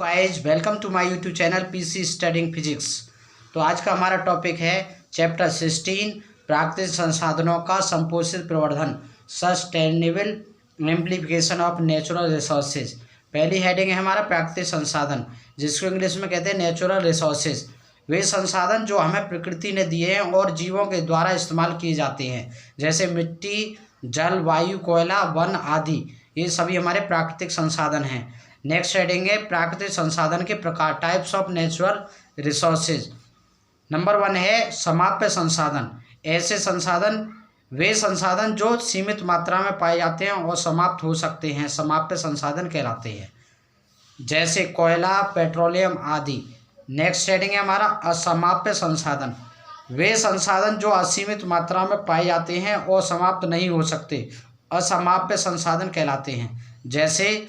Guys welcome to my YouTube channel PC studying physics. तो आज का हमारा टॉपिक है चैप्टर 16 प्राकृतिक संसाधनों का संपोषित प्रवर्धन, sustainable amplification of natural resources. पहली हेडिंग है हमारा प्राकृतिक संसाधन, जिसको इंग्लिश में कहते हैं नेचुरल रिसोर्सेज। वे संसाधन जो हमें प्रकृति ने दिए हैं और जीवों के द्वारा इस्तेमाल किए जाते हैं, जैसे मिट्टी, जल, वायु, कोयला, वन आदि। ये सभी हमारे प्राकृतिक संसाधन हैं। नेक्स्ट हेडिंग है प्राकृतिक संसाधन के प्रकार, types of natural resources. Number 1 है समाप्य संसाधन। ऐसे संसाधन वे संसाधन जो सीमित मात्रा में पाए जाते हैं और समाप्त हो सकते हैं, समाप्य संसाधन कहलाते हैं, जैसे कोयला, पेट्रोलियम आदि। नेक्स्ट हेडिंग है हमारा असमाप्य संसाधन। वे संसाधन जो असीमित मात्रा में पाए जाते हैं और समाप्त नहीं हो सकते, असमाप्य संसाधन कहलाते हैं, जैसे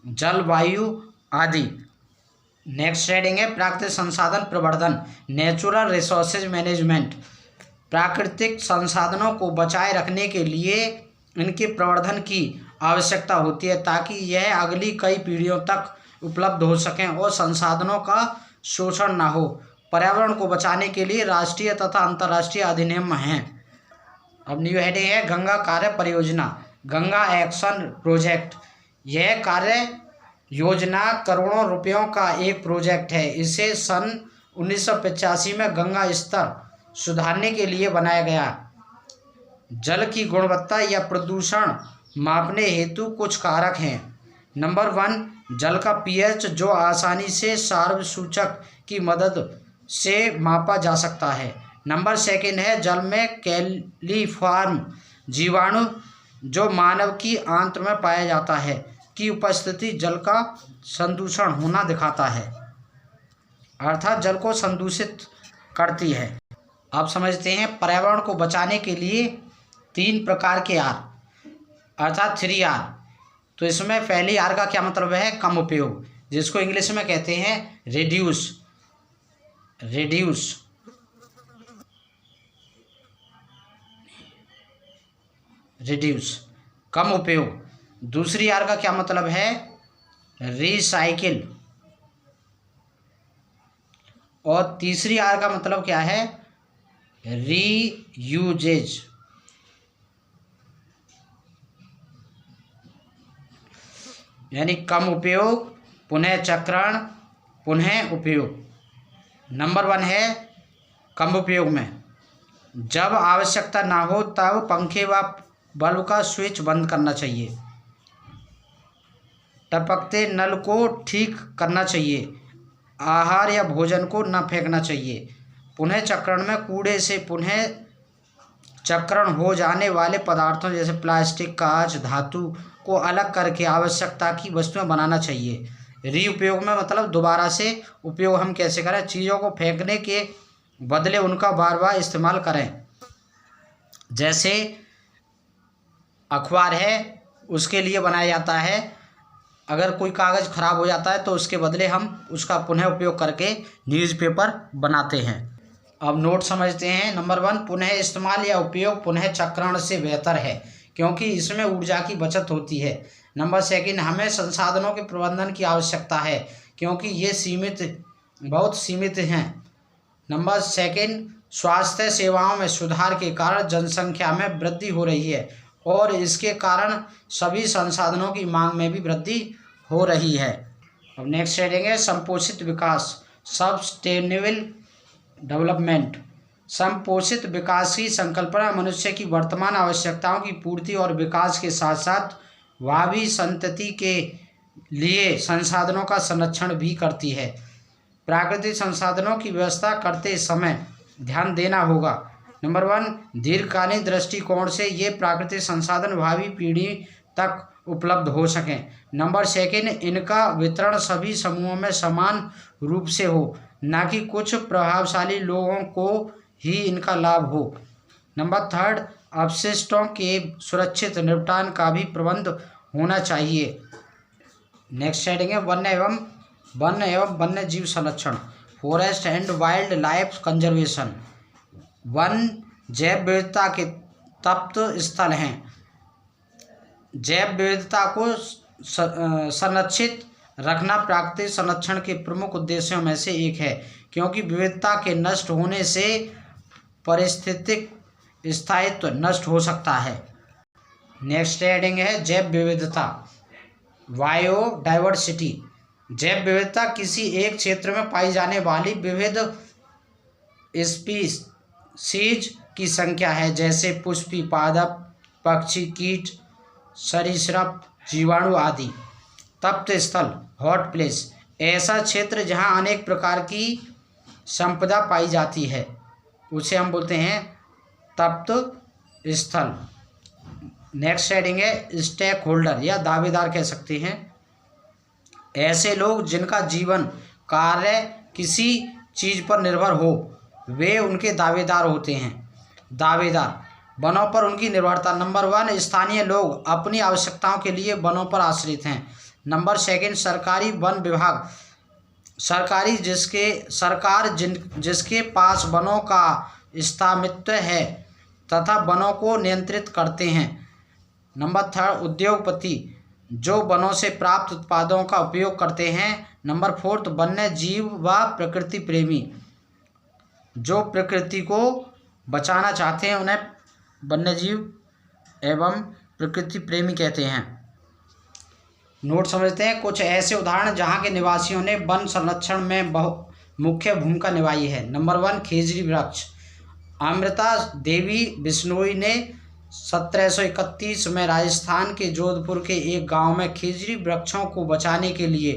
जल, वायु आदि। नेक्स्ट हेडिंग है प्राकृतिक संसाधन प्रवर्धन, नेचुरल रिसोर्सेज मैनेजमेंट। प्राकृतिक संसाधनों को बचाए रखने के लिए इनके प्रवर्धन की आवश्यकता होती है, ताकि यह अगली कई पीढ़ियों तक उपलब्ध हो सकें और संसाधनों का शोषण न हो। पर्यावरण को बचाने के लिए राष्ट्रीय तथा अंतर्राष्ट्रीय अधिनियम हैं। अब न्यू हेडिंग है गंगा कार्य परियोजना, गंगा एक्शन प्रोजेक्ट। यह कार्य योजना करोड़ों रुपयों का एक प्रोजेक्ट है। इसे सन 1985 में गंगा स्तर सुधारने के लिए बनाया गया। जल की गुणवत्ता या प्रदूषण मापने हेतु कुछ कारक हैं। नंबर 1, जल का पीएच, जो आसानी से सार्वभौमिक सूचक की मदद से मापा जा सकता है। नंबर 2 है जल में कैलिफॉर्म जीवाणु, जो मानव की आंत्र में पाया जाता है, की उपस्थिति जल का संदूषण होना दिखाता है, अर्थात जल को संदूषित करती है। आप समझते हैं पर्यावरण को बचाने के लिए 3 प्रकार के आर, अर्थात 3R। तो इसमें पहली आर का क्या मतलब है? कम उपयोग, जिसको इंग्लिश में कहते हैं रिड्यूस, कम उपयोग। दूसरी आर का क्या मतलब है? रिसाइकिल। और तीसरी आर का मतलब क्या है? रीयूजेज। यानी कम उपयोग, पुनः चक्रण, पुनः उपयोग। नंबर 1 है कम उपयोग में, जब आवश्यकता ना हो तब पंखे व बल्ब का स्विच बंद करना चाहिए। टपकते नल को ठीक करना चाहिए। आहार या भोजन को न फेंकना चाहिए। पुनः चक्रण में कूड़े से पुनः चक्रण हो जाने वाले पदार्थों जैसे प्लास्टिक, कांच, धातु को अलग करके आवश्यकता की वस्तुएं बनाना चाहिए। रीउपयोग में मतलब दोबारा से उपयोग हम कैसे करें? चीज़ों को फेंकने के बदले उनका बार बार इस्तेमाल करें। जैसे अखबार है, उसके लिए बनाया जाता है। अगर कोई कागज़ ख़राब हो जाता है तो उसके बदले हम उसका पुनः उपयोग करके न्यूज़पेपर बनाते हैं। अब नोट समझते हैं। नंबर 1, पुनः इस्तेमाल या उपयोग पुनः चक्रण से बेहतर है, क्योंकि इसमें ऊर्जा की बचत होती है। नंबर 2, हमें संसाधनों के प्रबंधन की आवश्यकता है, क्योंकि ये बहुत सीमित हैं। नंबर 2, स्वास्थ्य सेवाओं में सुधार के कारण जनसंख्या में वृद्धि हो रही है और इसके कारण सभी संसाधनों की मांग में भी वृद्धि हो रही है। अब नेक्स्ट हेडिंग है संपोषित विकास, सस्टेनेबल डेवलपमेंट। संपोषित विकास की संकल्पना मनुष्य की वर्तमान आवश्यकताओं की पूर्ति और विकास के साथ साथ भावी संतति के लिए संसाधनों का संरक्षण भी करती है। प्राकृतिक संसाधनों की व्यवस्था करते समय ध्यान देना होगा। नंबर 1, दीर्घकालीन दृष्टिकोण से ये प्राकृतिक संसाधन भावी पीढ़ी तक उपलब्ध हो सकें। नंबर 2, इनका वितरण सभी समूहों में समान रूप से हो, न कि कुछ प्रभावशाली लोगों को ही इनका लाभ हो। नंबर 3, अपशिष्टों के सुरक्षित निपटान का भी प्रबंध होना चाहिए। नेक्स्ट हेडिंग है वन एवं वन्य जीव संरक्षण, forest and wild life conservation. One जैव विविधता के तप्त स्थल हैं। जैव विविधता को संरक्षित रखना प्राकृतिक संरक्षण के प्रमुख उद्देश्यों में से एक है, क्योंकि विविधता के नष्ट होने से पारिस्थितिक स्थायित्व नष्ट हो सकता है। नेक्स्ट हेडिंग है जैव विविधता, बायोडाइवर्सिटी। जैव विविधता किसी एक क्षेत्र में पाई जाने वाली विविध स्पीशीज की संख्या है, जैसे पुष्पी, पादप, पक्षी, कीट, सरीसृप, जीवाणु आदि। तप्त स्थल, हॉट प्लेस, ऐसा क्षेत्र जहाँ अनेक प्रकार की संपदा पाई जाती है, उसे हम बोलते हैं तप्त स्थल। नेक्स्ट हेडिंग है स्टेक होल्डर या दावेदार कह सकते हैं। ऐसे लोग जिनका जीवन कार्य किसी चीज़ पर निर्भर हो, वे उनके दावेदार होते हैं। दावेदार, वनों पर उनकी निर्भरता। नंबर 1, स्थानीय लोग अपनी आवश्यकताओं के लिए वनों पर आश्रित हैं। नंबर 2, सरकारी वन विभाग, जिसके पास वनों का स्वामित्व है तथा वनों को नियंत्रित करते हैं। नंबर 3, उद्योगपति, जो वनों से प्राप्त उत्पादों का उपयोग करते हैं। नंबर 4, वन्य जीव व प्रकृति प्रेमी, जो प्रकृति को बचाना चाहते हैं, उन्हें वन्य जीव एवं प्रकृति प्रेमी कहते हैं। नोट समझते हैं कुछ ऐसे उदाहरण जहाँ के निवासियों ने वन संरक्षण में मुख्य भूमिका निभाई है। नंबर 1, खेजड़ी वृक्ष। अमृता देवी बिश्नोई ने 1731 में राजस्थान के जोधपुर के एक गांव में खेजड़ी वृक्षों को बचाने के लिए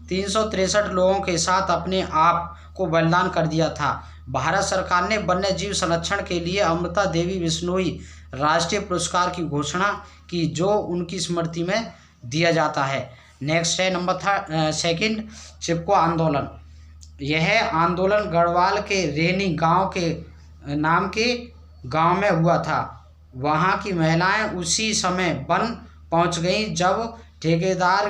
363 लोगों के साथ अपने आप को बलिदान कर दिया था। भारत सरकार ने वन्य जीव संरक्षण के लिए अमृता देवी बिश्नोई राष्ट्रीय पुरस्कार की घोषणा की, जो उनकी स्मृति में दिया जाता है। नेक्स्ट है नंबर 2, चिपको आंदोलन। यह आंदोलन गढ़वाल के रेनी गांव के नाम के गांव में हुआ था। वहां की महिलाएं उसी समय वन पहुंच गईं जब ठेकेदार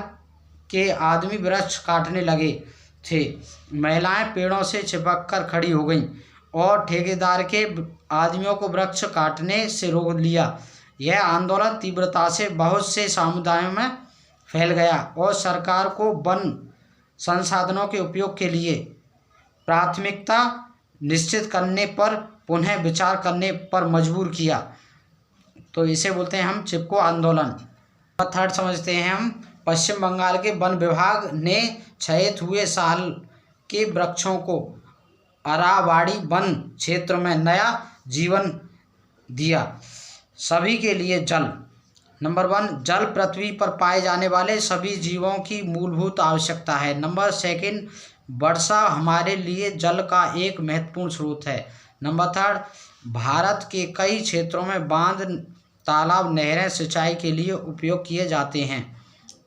के आदमी वृक्ष काटने लगे थे। महिलाएं पेड़ों से चिपककर खड़ी हो गईं और ठेकेदार के आदमियों को वृक्ष काटने से रोक लिया। यह आंदोलन तीव्रता से बहुत से समुदायों में फैल गया और सरकार को वन संसाधनों के उपयोग के लिए प्राथमिकता निश्चित करने पर पुनः विचार करने पर मजबूर किया। तो इसे बोलते हैं हम चिपको आंदोलन। 3 समझते हैं हम, पश्चिम बंगाल के वन विभाग ने क्षयित हुए साल के वृक्षों को अरावाड़ी वन क्षेत्र में नया जीवन दिया। सभी के लिए जल। नंबर 1, जल पृथ्वी पर पाए जाने वाले सभी जीवों की मूलभूत आवश्यकता है। नंबर 2, वर्षा हमारे लिए जल का एक महत्वपूर्ण स्रोत है। नंबर 3, भारत के कई क्षेत्रों में बांध, तालाब, नहरें सिंचाई के लिए उपयोग किए जाते हैं।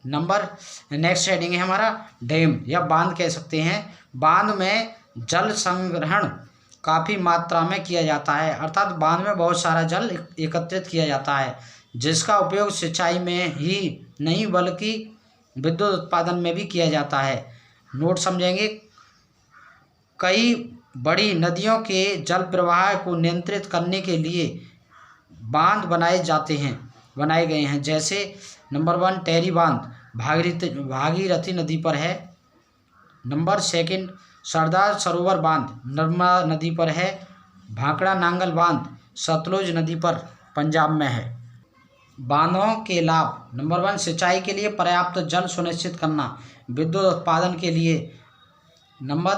नेक्स्ट हेडिंग है हमारा डैम या बांध कह सकते हैं। बांध में जल संग्रहण काफ़ी मात्रा में किया जाता है, अर्थात बांध में बहुत सारा जल एकत्रित किया जाता है, जिसका उपयोग सिंचाई में ही नहीं बल्कि विद्युत उत्पादन में भी किया जाता है। नोट समझेंगे, कई बड़ी नदियों के जल प्रवाह को नियंत्रित करने के लिए बांध बनाए गए हैं, जैसे नंबर 1, टेरी बांध भागीरथी नदी पर है। नंबर 2, सरदार सरोवर बांध नर्मदा नदी पर है। भाखड़ा नांगल बांध सतलुज नदी पर पंजाब में है। बांधों के लाभ। नंबर 1, सिंचाई के लिए पर्याप्त जल सुनिश्चित करना, विद्युत उत्पादन के लिए। नंबर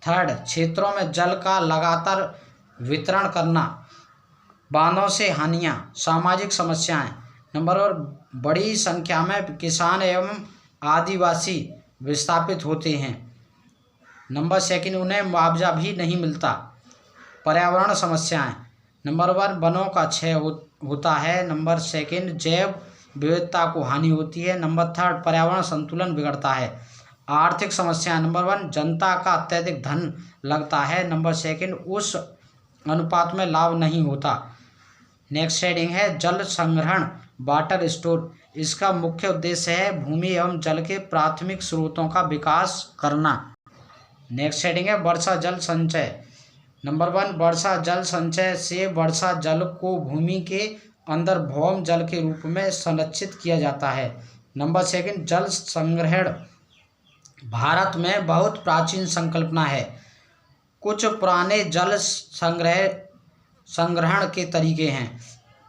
3, क्षेत्रों में जल का लगातार वितरण करना। बांधों से हानियाँ, सामाजिक समस्याएं। नंबर 4, बड़ी संख्या में किसान एवं आदिवासी विस्थापित होते हैं। नंबर 2, उन्हें मुआवजा भी नहीं मिलता। पर्यावरण समस्याएं। नंबर 1, वनों का क्षय होता है। नंबर 2, जैव विविधता को हानि होती है। नंबर 3, पर्यावरण संतुलन बिगड़ता है। आर्थिक समस्याएं। नंबर 1, जनता का अत्यधिक धन लगता है। नंबर 2, उस अनुपात में लाभ नहीं होता। नेक्स्ट हेडिंग है जल संग्रहण, वाटर स्टोर। इसका मुख्य उद्देश्य है भूमि एवं जल के प्राथमिक स्रोतों का विकास करना। नेक्स्ट हेडिंग है वर्षा जल संचय। नंबर 1, वर्षा जल संचय से वर्षा जल को भूमि के अंदर भौम जल के रूप में संरक्षित किया जाता है। नंबर 2, जल संग्रहण भारत में बहुत प्राचीन संकल्पना है। कुछ पुराने जल संग्रहण के तरीके हैं।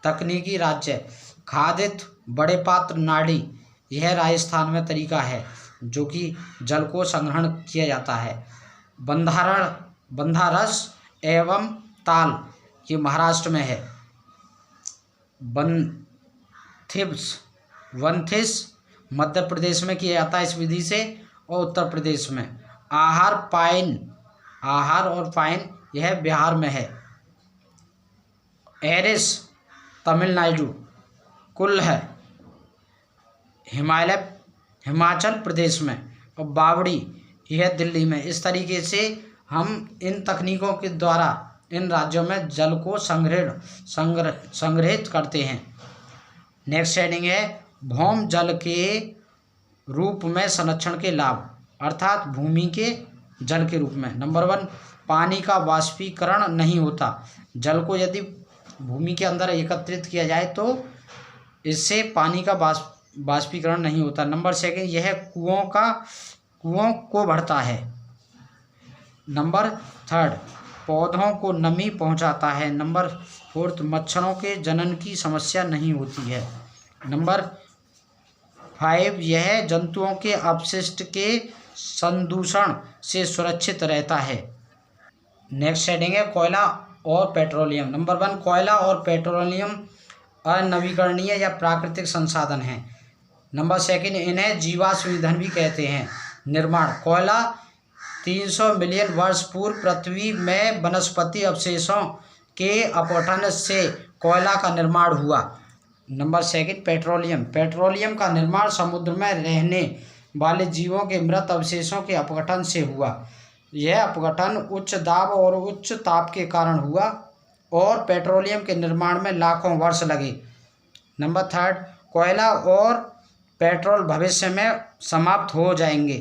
तकनीकी राज्य खादित बड़े पात्र नाड़ी, यह राजस्थान में तरीका है जो कि जल को संग्रहण किया जाता है। बंधारस एवं ताल, ये महाराष्ट्र में है। वंथिस मध्य प्रदेश में किया जाता है इस विधि से, और उत्तर प्रदेश में। आहार और पाइन यह बिहार में है। एरिस तमिलनाडु, कुल्ह हिमाचल प्रदेश में, और बावड़ी यह दिल्ली में। इस तरीके से हम इन तकनीकों के द्वारा इन राज्यों में जल को संग्रहित करते हैं। नेक्स्ट हेडिंग है भौम जल के रूप में संरक्षण के लाभ, अर्थात भूमि के जल के रूप में। नंबर 1, पानी का वाष्पीकरण नहीं होता। जल को यदि भूमि के अंदर एकत्रित किया जाए तो इससे पानी का वाष्पीकरण नहीं होता। नंबर 2, यह कुओं को भरता है। नंबर 3, पौधों को नमी पहुंचाता है। नंबर 4, मच्छरों के जनन की समस्या नहीं होती है। नंबर 5, यह जंतुओं के अपशिष्ट के संदूषण से सुरक्षित रहता है। नेक्स्ट हेडिंग है कोयला और पेट्रोलियम। नंबर 1, कोयला और पेट्रोलियम अनवीकरणीय या प्राकृतिक संसाधन हैं। नंबर 2, इन्हें जीवाश्म ईंधन भी कहते हैं। निर्माण कोयला 300 मिलियन वर्ष पूर्व पृथ्वी में वनस्पति अवशेषों के अपघटन से कोयला का निर्माण हुआ। नंबर 2, पेट्रोलियम का निर्माण समुद्र में रहने वाले जीवों के मृत अवशेषों के अपघटन से हुआ। यह अपघटन उच्च दाब और उच्च ताप के कारण हुआ और पेट्रोलियम के निर्माण में लाखों वर्ष लगे। नंबर 3, कोयला और पेट्रोल भविष्य में समाप्त हो जाएंगे।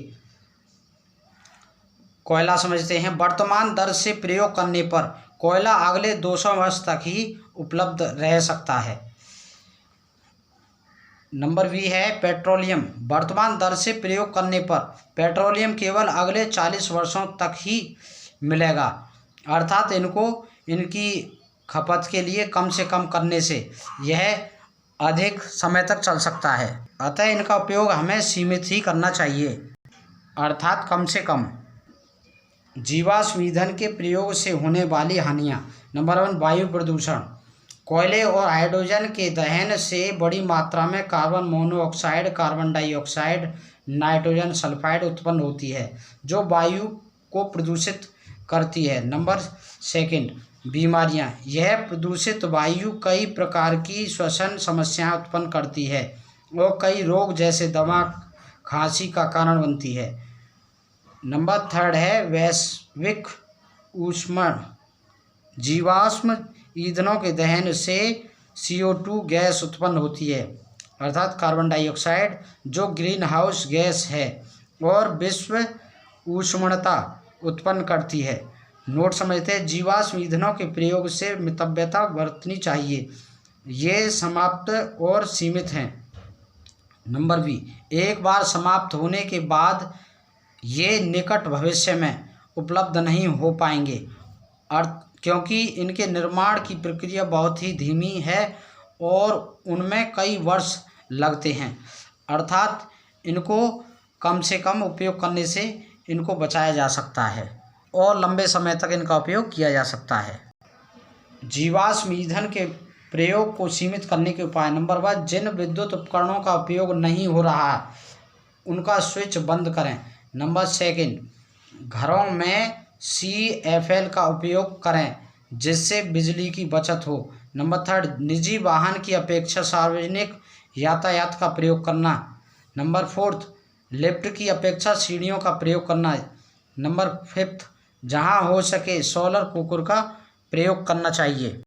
कोयला समझते हैं। वर्तमान दर से प्रयोग करने पर कोयला अगले 200 वर्ष तक ही उपलब्ध रह सकता है। नंबर बी है पेट्रोलियम। वर्तमान दर से प्रयोग करने पर पेट्रोलियम केवल अगले 40 वर्षों तक ही मिलेगा, अर्थात इनकी खपत के लिए कम से कम करने से यह अधिक समय तक चल सकता है। अतः इनका उपयोग हमें सीमित ही करना चाहिए, अर्थात कम से कम। जीवाश्म ईंधन के प्रयोग से होने वाली हानियाँ। नंबर 1, वायु प्रदूषण। कोयले और हाइड्रोजन के दहन से बड़ी मात्रा में carbon monoxide, carbon dioxide, nitrogen sulphide उत्पन्न होती है जो वायु को प्रदूषित करती है। नंबर 2, बीमारियां। यह प्रदूषित वायु कई प्रकार की श्वसन समस्याएं उत्पन्न करती है और कई रोग जैसे दमा, खांसी का कारण बनती है। नंबर 3 है वैश्विक ऊष्मन। जीवाश्म ईंधनों के दहन से CO2 गैस उत्पन्न होती है, अर्थात कार्बन डाइऑक्साइड, जो ग्रीन हाउस गैस है और विश्व ऊष्मणता उत्पन्न करती है। नोट समझते हैं, जीवाश्म ईंधनों के प्रयोग से मितव्यता बरतनी चाहिए। ये समाप्त और सीमित हैं। नंबर बी, एक बार समाप्त होने के बाद ये निकट भविष्य में उपलब्ध नहीं हो पाएंगे, क्योंकि इनके निर्माण की प्रक्रिया बहुत ही धीमी है और उनमें कई वर्ष लगते हैं, अर्थात इनको कम से कम उपयोग करने से इनको बचाया जा सकता है और लंबे समय तक इनका उपयोग किया जा सकता है। जीवाश्म ईंधन के प्रयोग को सीमित करने के उपाय। नंबर 1, जिन विद्युत उपकरणों का उपयोग नहीं हो रहा है उनका स्विच बंद करें। नंबर 2, घरों में CFL का उपयोग करें जिससे बिजली की बचत हो। नंबर 3, निजी वाहन की अपेक्षा सार्वजनिक यातायात का प्रयोग करना। नंबर 4, लिफ्ट की अपेक्षा सीढ़ियों का प्रयोग करना। नंबर 5, जहां हो सके सोलर कुकर का प्रयोग करना चाहिए।